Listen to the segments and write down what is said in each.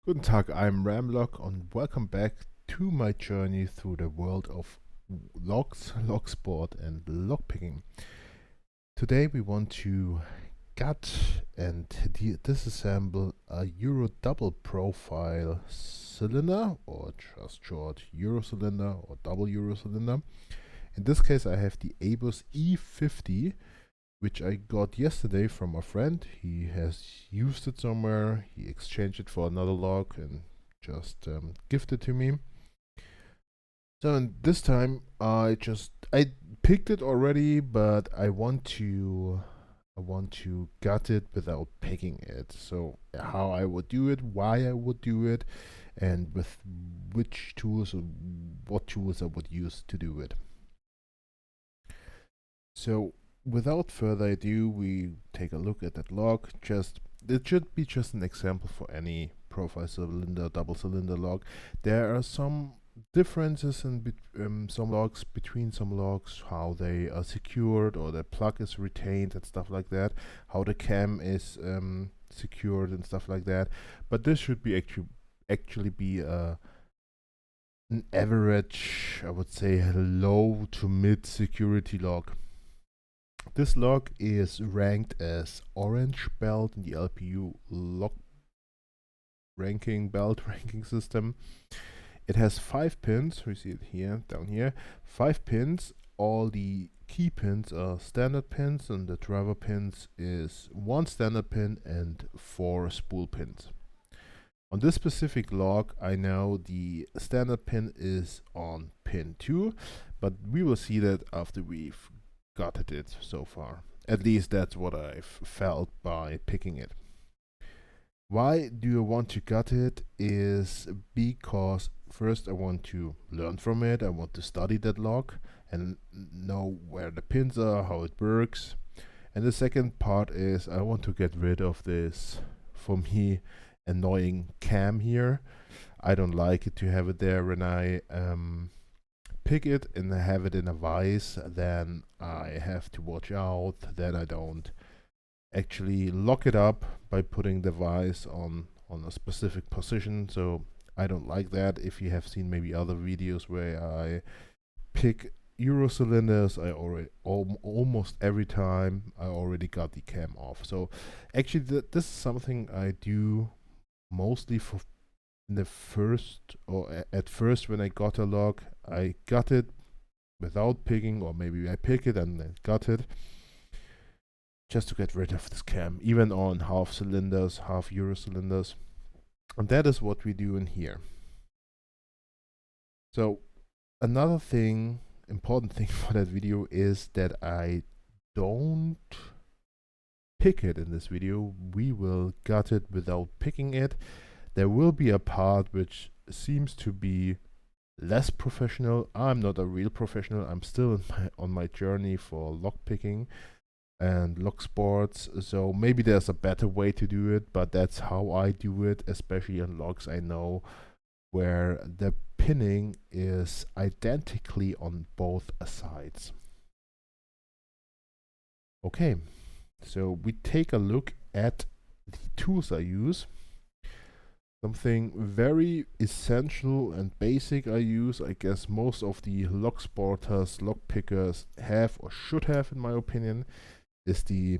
Guten Tag, I'm Ramlock and welcome back to my journey through the world of logs, log sport and lockpicking. Today we want to gut and disassemble a Euro double profile cylinder, or just short Euro cylinder or double Euro cylinder. In this case I have the ABUS E50, which I got yesterday from a friend. He has used it somewhere, he exchanged it for another log and just gifted to me. So this time I picked it already, but I want to gut it without picking it. So how I would do it, why I would do it, and with which tools or what tools I would use to do it. So without further ado, we take a look at that log. It should be just an example for any profile cylinder, double cylinder log. There are some differences in some logs, between some logs, how they are secured or the plug is retained and stuff like that, how the cam is secured and stuff like that. But this should be actually be an average, I would say, low to mid security log. This log is ranked as orange belt in the LPU log belt ranking system. It has 5 pins, we see it here, down here, 5 pins. All the key pins are standard pins and the driver pins is 1 standard pin and 4 spool pins. On this specific log, I know the standard pin is on pin 2, but we will see that after we've gutted it so far. At least that's what I've felt by picking it. Why do I want to gut it is because first I want to learn from it, I want to study that log and know where the pins are, how it works. And the second part is I want to get rid of this, for me, annoying cam here. I don't like it to have it there when I pick it and have it in a vise. Then I have to watch out that I don't actually lock it up by putting the vise on a specific position. So I don't like that. If you have seen maybe other videos where I pick Euro cylinders, I already almost every time I already got the cam off. So actually this is something I do mostly for the first, or at first when I got a log, I got it without picking, or maybe I pick it and then got it, just to get rid of this cam, even on half cylinders, half Euro cylinders. And that is what we do in here. So another thing, important thing for that video is that I don't pick it in this video. We will gut it without picking it. There will be a part which seems to be less professional. I'm not a real professional. I'm still on my journey for log picking and log sports. So maybe there's a better way to do it, but that's how I do it, especially on logs I know where the pinning is identically on both sides. Okay, so we take a look at the tools I use. Something very essential and basic I use, I guess most of the log sporters, log pickers have or should have, in my opinion, is the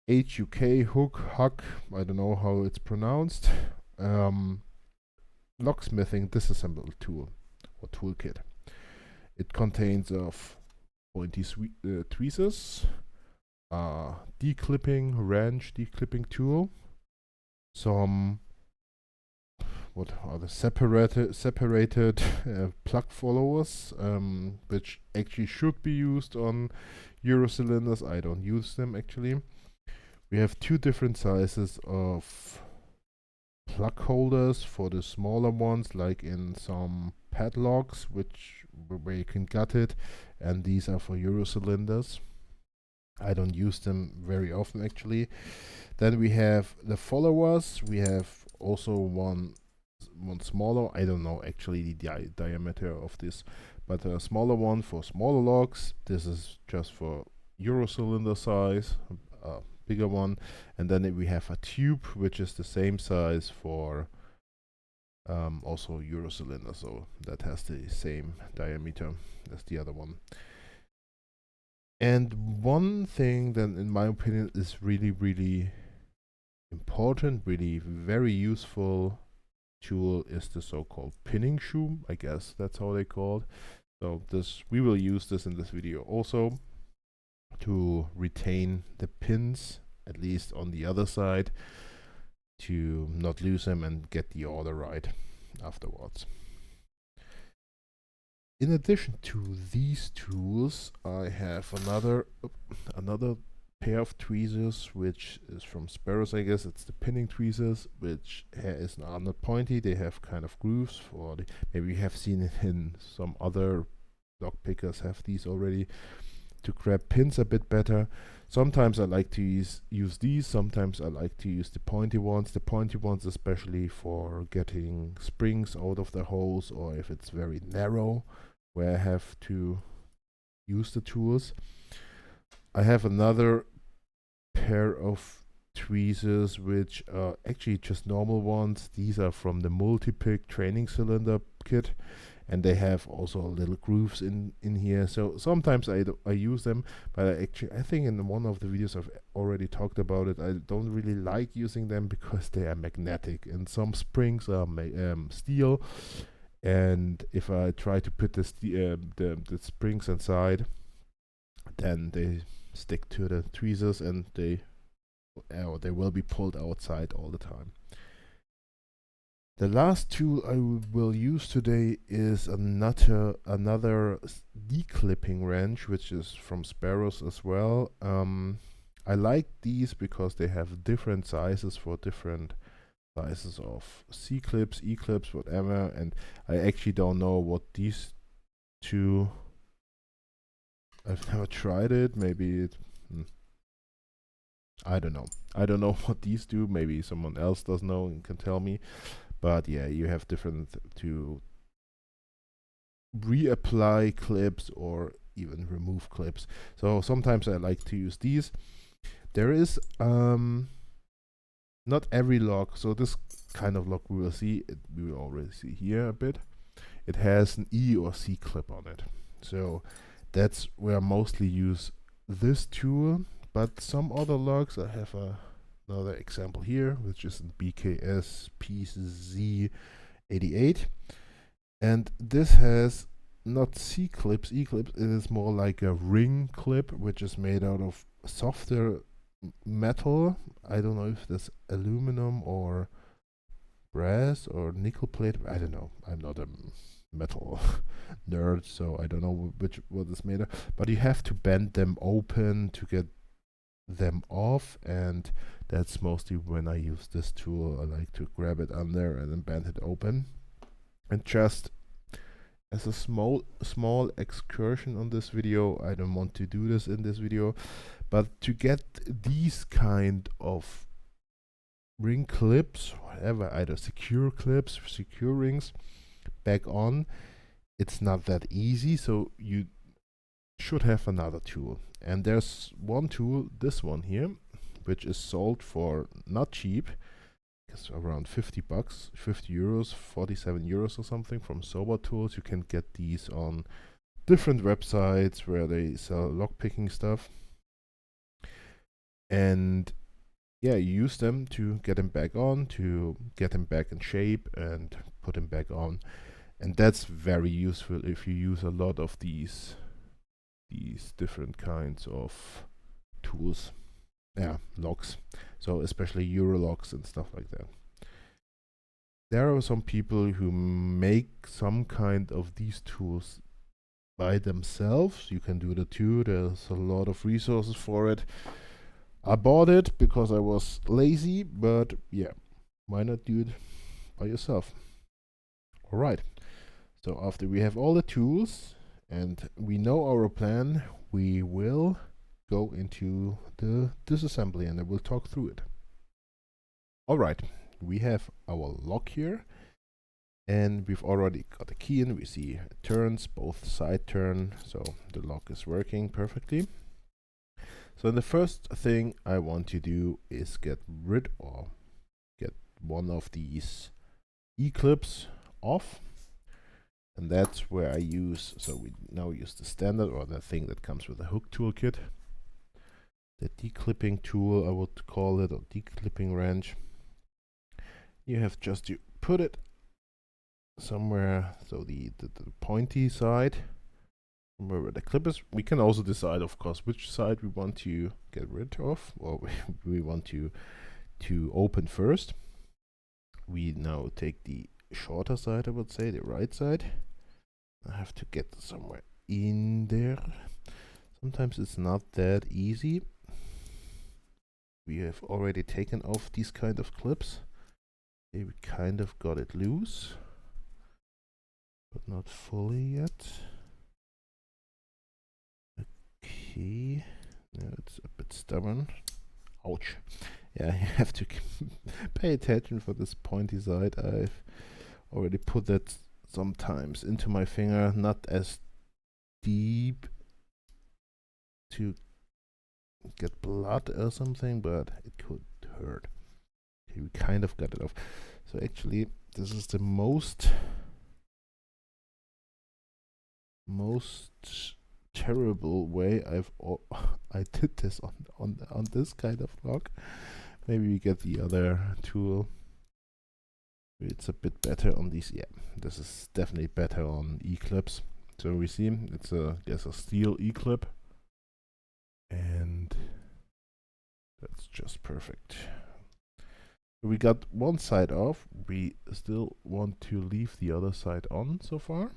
HUK, I don't know how it's pronounced, locksmithing disassembly tool or toolkit. It contains of pointy tweezers, declipping wrench, declipping tool, some what are the separated plug followers, which actually should be used on Euro cylinders. I don't use them actually. We have 2 different sizes of plug holders for the smaller ones, like in some padlocks, where you can gut it, and these are for Euro cylinders. I don't use them very often actually. Then we have the followers. We have also one smaller, I don't know actually the diameter of this, but a smaller one for smaller logs. This is just for Euro cylinder size, bigger one. And then we have a tube which is the same size for Also Euro cylinder, so that has the same diameter as the other one. And one thing that, in my opinion, is really important, really very useful tool is the so-called pinning shoe. I guess that's how they call it. So we will use this in this video also to retain the pins, at least on the other side, to not lose them and get the order right afterwards. In addition to these tools, I have another pair of tweezers, which is from Sparrows, I guess. It's the pinning tweezers, which are not pointy. They have kind of grooves for maybe you have seen it in some other lock pickers have these already, to grab pins a bit better. Sometimes I like to use these, sometimes I like to use the pointy ones. The pointy ones especially for getting springs out of the holes, or if it's very narrow where I have to use the tools. I have another pair of tweezers which are actually just normal ones. These are from the multi-pick training cylinder kit, and they have also little grooves in here. So sometimes I use them, but I think in one of the videos I've already talked about it. I don't really like using them because they are magnetic, and some springs are steel. And if I try to put the springs inside, then they stick to the tweezers and they will be pulled outside all the time. The last tool I will use today is another declipping wrench, which is from Sparrows as well. I like these because they have different sizes for different sizes of C-clips, E-clips, whatever, and I actually don't know what these two, I've never tried it. Maybe it, I don't know what these do. Maybe someone else does know and can tell me. But yeah, you have different to reapply clips or even remove clips. So sometimes I like to use these. There is not every lock. So this kind of lock we will already see here a bit. It has an E or C clip on it. So that's where I mostly use this tool. But some other locks, I have another example here, which is in BKS piece Z88. And this has not C clips, E clips. It is more like a ring clip, which is made out of softer metal. I don't know if that's aluminum or brass or nickel plate. I don't know. I'm not a metal nerd, so I don't know what is made of. But you have to bend them open to get them off, and that's mostly when I use this tool. I like to grab it under and then bend it open. And just as a small excursion on this video, I don't want to do this in this video, but to get these kind of ring clips, whatever, either secure clips, secure rings, back on, it's not that easy. So you should have another tool. And there's one tool, this one here, which is sold for not cheap. It's around 50 bucks, 50 euros, 47 euros or something from Sober Tools. You can get these on different websites where they sell lockpicking stuff. And yeah, you use them to get them back on, to get them back in shape and put them back on. And that's very useful if you use a lot of these different kinds of tools. Yeah, locks. So especially Euro locks and stuff like that. There are some people who make some kind of these tools by themselves. You can do that too. There's a lot of resources for it. I bought it because I was lazy, but yeah, why not do it by yourself? All right. So after we have all the tools and we know our plan, we will go into the disassembly and I will talk through it. All right, we have our lock here and we've already got the key in. We see it turns, both side turn, so the lock is working perfectly. So the first thing I want to do is get rid or get one of these E-clips off, and that's where I use, so we now use the standard, or the thing that comes with the hook toolkit. The declipping tool, I would call it, or declipping wrench. You have just to put it somewhere, so the pointy side, where the clip is. We can also decide, of course, which side we want to get rid of, or we want to open first. We now take the shorter side, I would say, the right side. I have to get somewhere in there. Sometimes it's not that easy. We have already taken off these kind of clips. Okay, we kind of got it loose, but not fully yet. Okay, now it's a bit stubborn. Ouch. Yeah, you have to pay attention for this pointy side. I've already put that sometimes into my finger, not as deep to get blood or something, but it could hurt. Okay, we kind of got it off. So actually, this is the most terrible way I did this on this kind of lock. Maybe we get the other tool. It's a bit better on these. Yeah, this is definitely better on E-clips. So we see there's a steel E-clip, and that's just perfect. We got one side off. We still want to leave the other side on so far.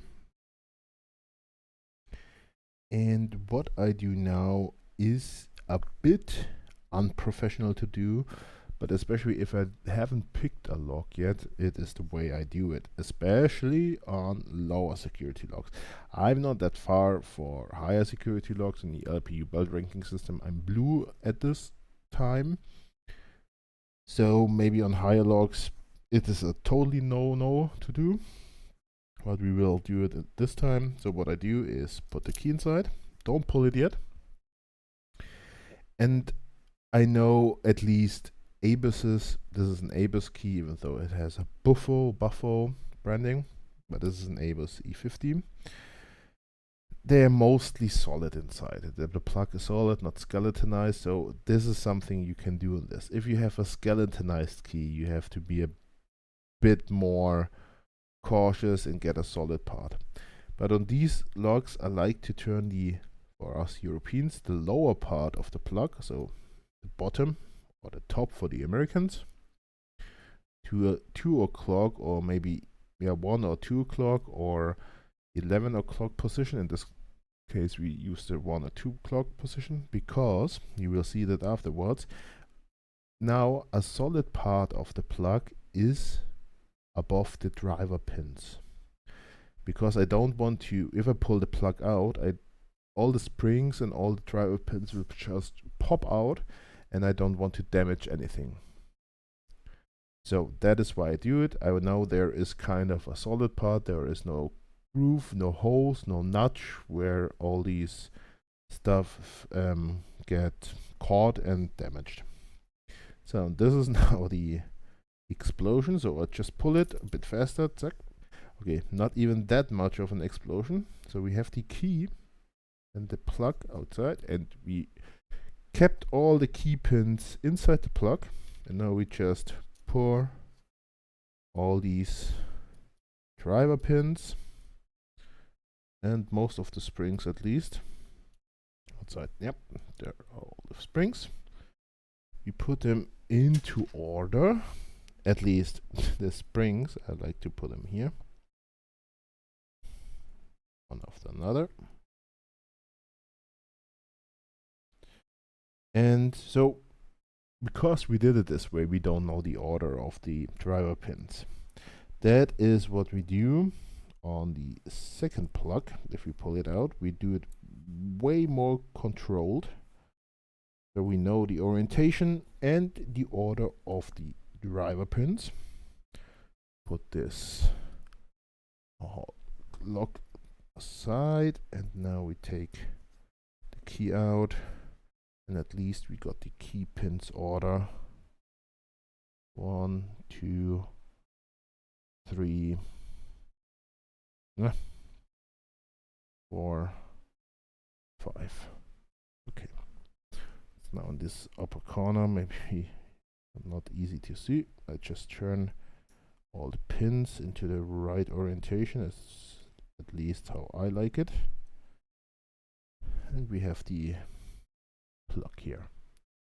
And what I do now is a bit unprofessional to do, but especially if I haven't picked a lock yet, it is the way I do it, especially on lower security locks. I'm not that far for higher security locks in the LPU belt ranking system. I'm blue at this time. So maybe on higher locks, it is a totally no to do. But we will do it at this time. So what I do is put the key inside. Don't pull it yet. And I know at least ABUS's, this is an ABUS key, even though it has a Buffo branding, but this is an ABUS E50. They're mostly solid inside. The plug is solid, not skeletonized, so this is something you can do in this. If you have a skeletonized key, you have to be a bit more cautious and get a solid part. But on these locks, I like to turn for us Europeans, the lower part of the plug, so the bottom or the top for the Americans, to a 2 o'clock, or maybe 1 or 2 o'clock or 11 o'clock position. In this case, we use the 1 or 2 o'clock position, because you will see that afterwards. Now a solid part of the plug is above the driver pins, because I don't want to, if I pull the plug out, all the springs and all the driver pins will just pop out, and I don't want to damage anything. So that is why I do it. I know there is kind of a solid part. There is no groove, no holes, no notch where all these stuff get caught and damaged. So this is now the explosion. So I'll just pull it a bit faster. Zack. Okay, not even that much of an explosion. So we have the key and the plug outside, and we kept all the key pins inside the plug, and now we just pour all these driver pins and most of the springs, at least outside. Yep, there are all the springs. We put them into order, at least the springs. I like to put them here, one after another. And so, because we did it this way, we don't know the order of the driver pins. That is what we do on the second plug. If we pull it out, we do it way more controlled. So we know the orientation and the order of the driver pins. Put this lock aside, and now we take the key out. And at least we got the key pins order. 1, 2, 3, 4, 5. Okay. It's now in this upper corner, maybe not easy to see. I just turn all the pins into the right orientation, as at least how I like it. And we have the plug here.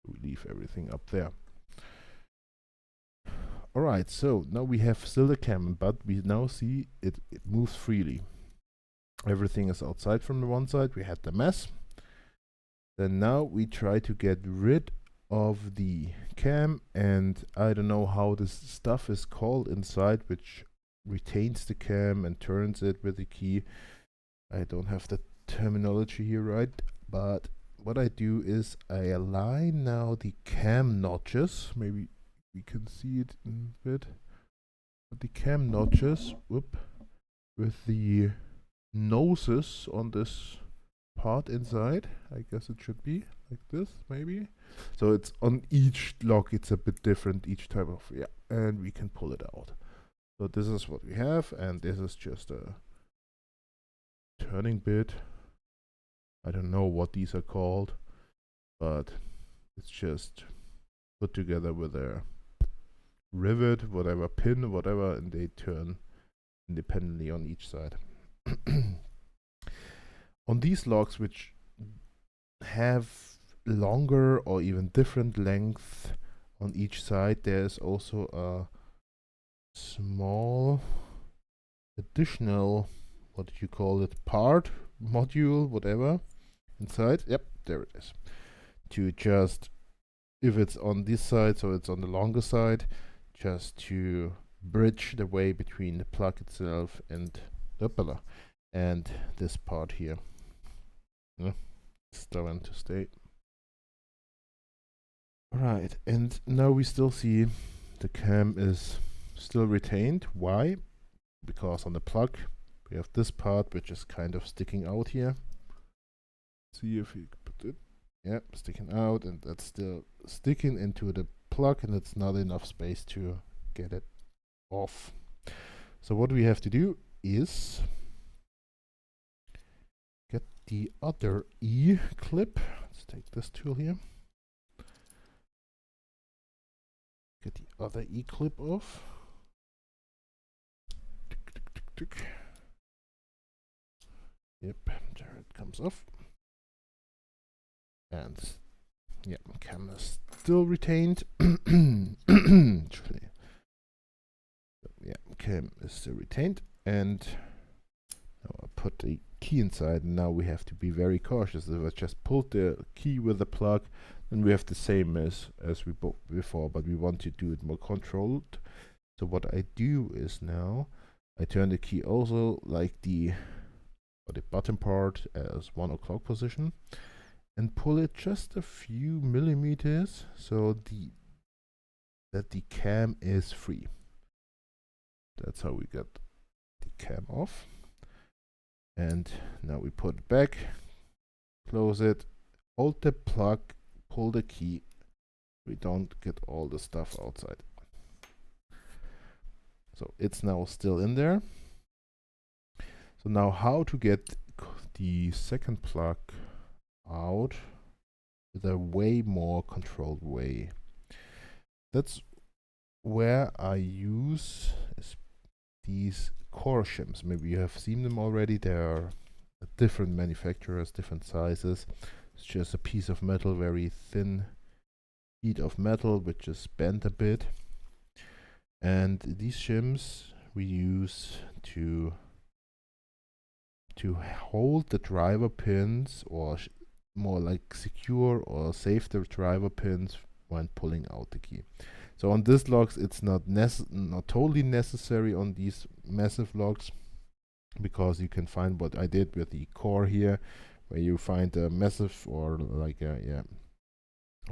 We leave everything up there. Alright, so now we have still the cam, but we now see it moves freely. Everything is outside from the one side. We had the mess. Then now we try to get rid of the cam, and I don't know how this stuff is called inside, which retains the cam and turns it with the key. I don't have the terminology here right, but what I do is I align now the cam notches. Maybe we can see it in a bit. But the cam notches, with the noses on this part inside. I guess it should be like this, maybe. So it's on each lock, it's a bit different each type of, and we can pull it out. So this is what we have, and this is just a turning bit. I don't know what these are called, but it's just put together with a rivet, whatever, pin, whatever, and they turn independently on each side. On these locks, which have longer or even different length on each side, there's also a small additional, what do you call it, part, module, whatever, inside. Yep, there it is. To just, if it's on this side, so it's on the longer side, just to bridge the way between the plug itself and the propeller and this part here. Starting to stay. Alright, and now we still see the cam is still retained. Why? Because on the plug we have this part which is kind of sticking out here. See if we put it. Yeah, sticking out, and that's still sticking into the plug, and it's not enough space to get it off. So what we have to do is get the other E clip. Let's take this tool here. Get the other E clip off. Yep, there it comes off. And yeah, cam is still retained. Yeah, cam is still retained, and now I put the key inside, and now we have to be very cautious. If I just pulled the key with the plug, then we have the same as we bought before, but we want to do it more controlled. So what I do is now I turn the key also like the bottom part as 1 o'clock position, and pull it just a few millimeters so that the cam is free. That's how we get the cam off. And now we put it back, close it, hold the plug, pull the key. We don't get all the stuff outside. So it's now still in there. So now how to get the second plug out with a way more controlled way. That's where I use these core shims. Maybe you have seen them already. There are different manufacturers, different sizes. It's just a piece of metal, very thin sheet of metal which is bent a bit. And these shims we use to hold the driver pins, or more like secure or save the driver pins when pulling out the key. So on these locks it's not totally necessary on these massive locks, because you can find what I did with the core here, where you find a massive, or like a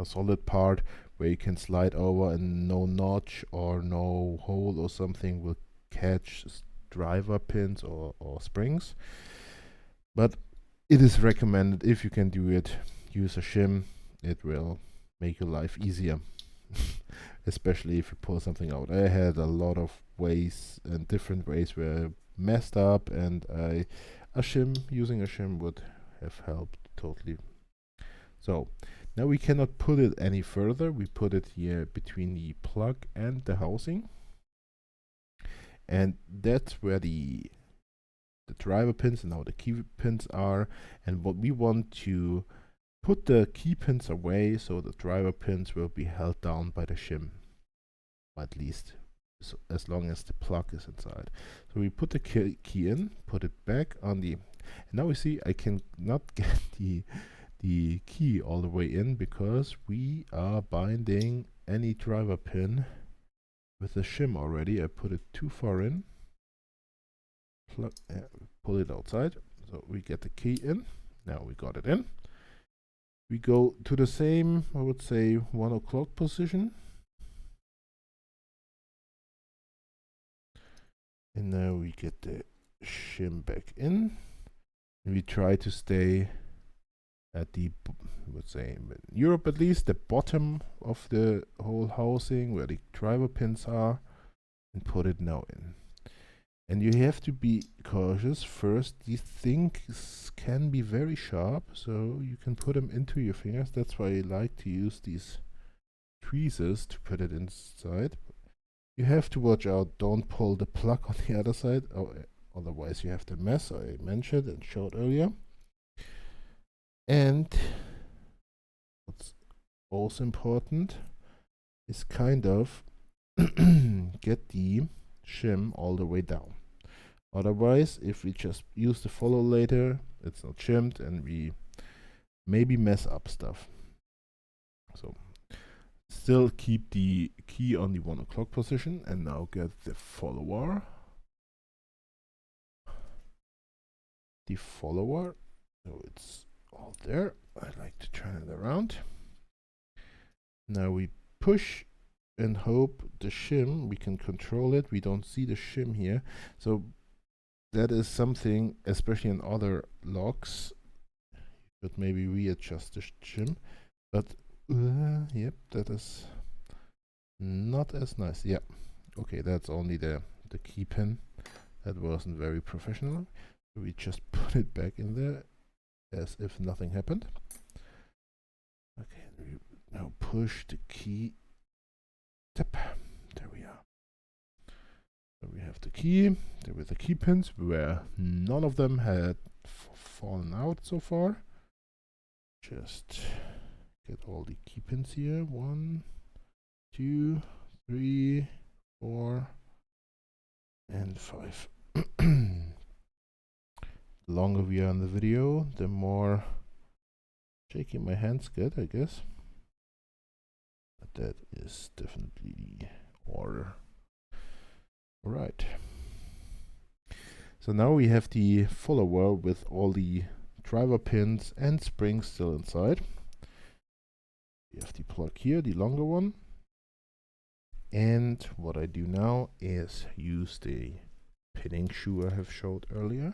solid part where you can slide over and no notch or no hole or something will catch driver pins or springs. But it is recommended, if you can do it, use a shim. It will make your life easier. especially if you pull something out. I had a lot of ways and different ways where I messed up, and using a shim would have helped totally. So now we cannot put it any further. We put it here between the plug and the housing, and that's where the driver pins and now the key pins are. And what we want to put the key pins away so the driver pins will be held down by the shim, at least so as long as the plug is inside. So we put the key in, put it back on the, and now we see I can not get the key all the way in because we are binding any driver pin with the shim already. I put it too far in, pull it outside, so we get the key in. Now we got it in. We go to the same, I would say, 1 o'clock position. And now we get the shim back in. And we try to stay at the, I would say, in Europe at least, the bottom of the whole housing where the driver pins are, and put it now in. And you have to be cautious. First, these things can be very sharp, so you can put them into your fingers. That's why I like to use these tweezers to put it inside. You have to watch out, don't pull the plug on the other side, otherwise you have the mess I mentioned and showed earlier. And what's also important is kind of get the shim all the way down. Otherwise, if we just use the follow later, it's not shimmed and we maybe mess up stuff. So still keep the key on the 1 o'clock position, and now get the follower. The follower, so it's all there. I like to turn it around. Now we push and hope the shim, we can control it. We don't see the shim here. So that is something, especially in other locks, but maybe readjust the shim. But yep, that is not as nice. Yeah, okay, that's only the key pin. That wasn't very professional. So we just put it back in there as if nothing happened. Okay, we now push the key. Tap. There we are. So we have the key. There were the key pins where none of them had fallen out so far. Just get all the key pins here. 1, 2, 3, 4, and 5. The longer we are in the video, the more shaking my hands get, I guess. But that is definitely the order. Alright. So now we have the follower with all the driver pins and springs still inside. We have the plug here, the longer one. And what I do now is use the pinning shoe I have showed earlier.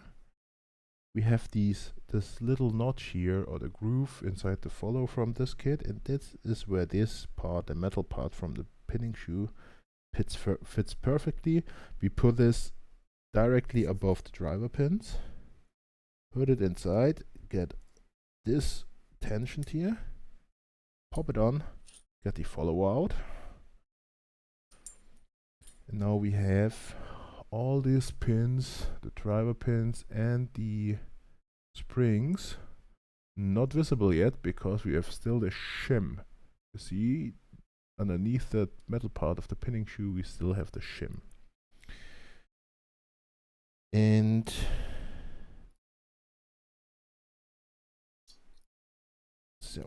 We have this little notch here, or the groove inside the follow from this kit, and this is where this part, the metal part from the pinning shoe, fits perfectly. We put this directly above the driver pins, put it inside, get this tensioned here, pop it on, get the follower out, and now we have all these pins, the driver pins and the springs, not visible yet because we have still the shim. You see, underneath the metal part of the pinning shoe we still have the shim. And so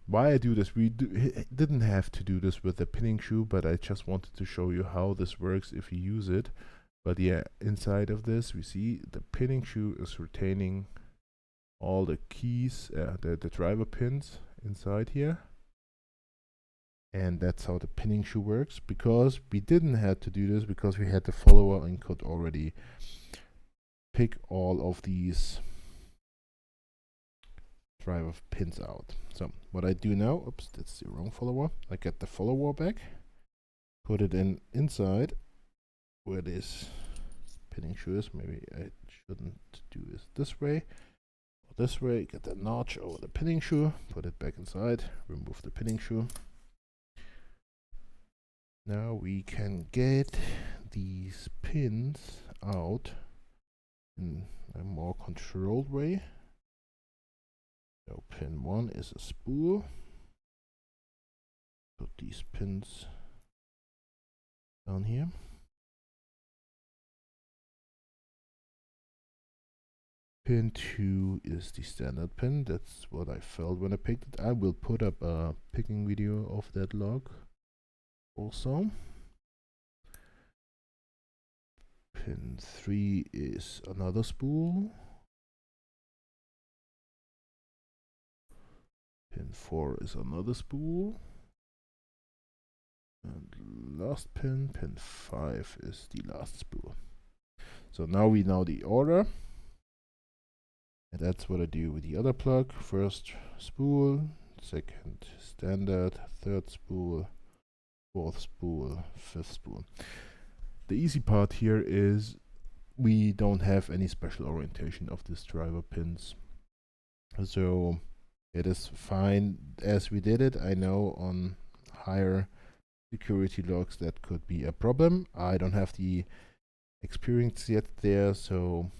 why I do this, we didn't have to do this with the pinning shoe, but I just wanted to show you how this works if you use it. But yeah, inside of this we see the pinning shoe is retaining all the keys, the driver pins inside here. And that's how the pinning shoe works, because we didn't have to do this because we had the follower and could already pick all of these driver pins out. So what I do now, oops, that's the wrong follower. I get the follower back, put it in inside where this pinning shoe is. Maybe I shouldn't do this way or this way. Get the notch over the pinning shoe, put it back inside, remove the pinning shoe. Now we can get these pins out in a more controlled way. So pin 1 is a spool. Put these pins down here. Pin 2 is the standard pin. That's what I felt when I picked it. I will put up a picking video of that log also. Pin 3 is another spool. Pin 4 is another spool. And last pin, pin 5 is the last spool. So now we know the order. And that's what I do with the other plug. First spool, second standard, third spool, fourth spool, fifth spool. The easy part here is we don't have any special orientation of these driver pins. So it is fine as we did it. I know on higher security logs that could be a problem. I don't have the experience yet there, so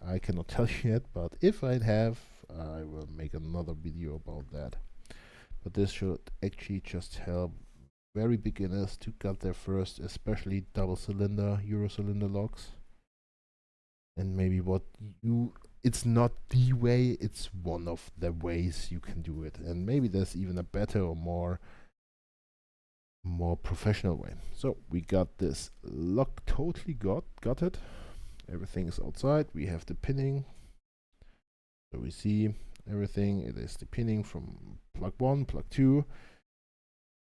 I cannot tell you yet, but if I have, I will make another video about that. But this should actually just help very beginners to get their first, especially double cylinder, Euro cylinder locks. And maybe it's not the way, it's one of the ways you can do it. And maybe there's even a better or more professional way. So we got this lock totally got it. Everything is outside. We have the pinning. So we see everything. It is the pinning from plug 1, plug 2.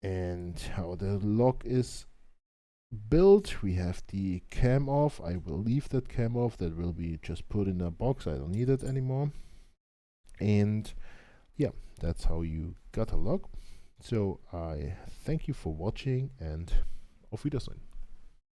And how the lock is built. We have the cam off. I will leave that cam off. That will be just put in a box. I don't need it anymore. And yeah, that's how you got a lock. So I thank you for watching and auf Wiedersehen.